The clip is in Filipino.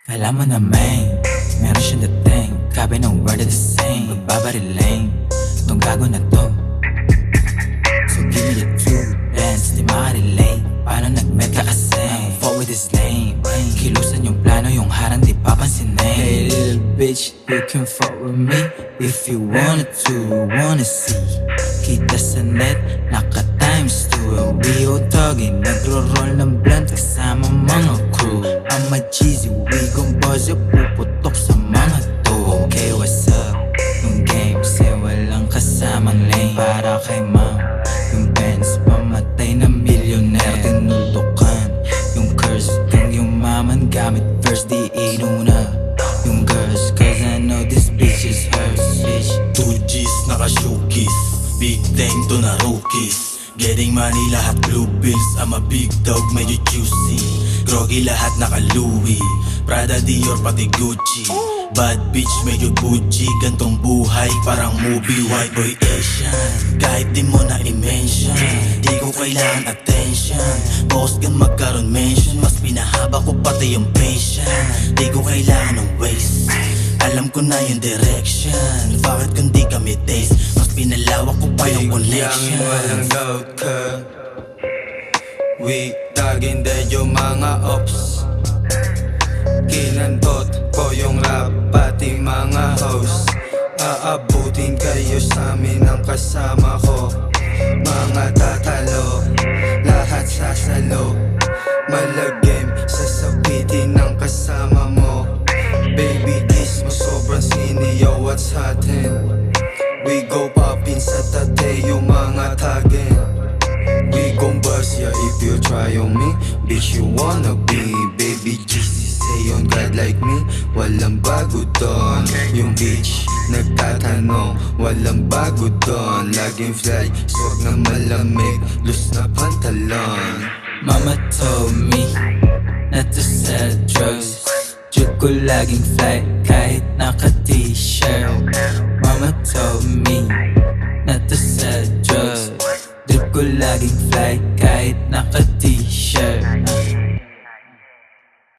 Kala mo naman, meron siyang dating. Grabe ng word at the same. Magbabariling, itong gago na to. So give me the truth, dance, di makarelate. Paano nag-meta kasi? Fall with his name. Kilusan yung plano, yung harang di papansinin. Hey little bitch, you can fuck with me if you wanted to, wanna see. Kita sa net, naka times 2. We all talking, nagro-roll ng blunt kasama mga crew. I'm a cheesy, we gon' buzz it, puputok sa mga to. Okay, what's up? Yung game, say walang kasamang lane. Para kay ma'am, yung Benz, pamatay na millionaire. Tinutukan, yung curse, kung yung maman gamit verse, di inuna yung girls, cause I know this bitch is hers, bitch. 2G's naka-showcase, big thing to na rookies. Getting money lahat blue bills, I'm a big dog medyo juicy. Groggy lahat naka-Louis, Prada, Dior pati Gucci. Bad bitch medyo bougie, gantong buhay parang movie. White boy Asian, kahit di mo na i-mention. Di ko kailangan attention, boss gan magkaroon mention. Mas pinahaba ko pati yung patient, di ko kailangan ng waste. Alam ko na yung direction, bakit kung di kami taste? Mas pinalawak ko pa yung connection. Walang doubt ka, weak tagin din yung mga ops. Kinantot ko yung rap pati mga host. Aabutin kayo sa amin ang kasama ko. Mga tatalo, lahat sasalo. Malagim, sasabitin ng kasama mo. Baby kiss mo sobrang siniyo, what's hatin'? We go poppin' sa tate yung mga tagin. We gon' bust ya if you try on me. Bitch you wanna be, baby Jesus say on God like me. Walang bago doon, yung bitch nagtatanong. Walang bago doon, laging fly, swag na malamig, loose na pantalon. Mama told me not to sell drugs. Joke ko laging fly kahit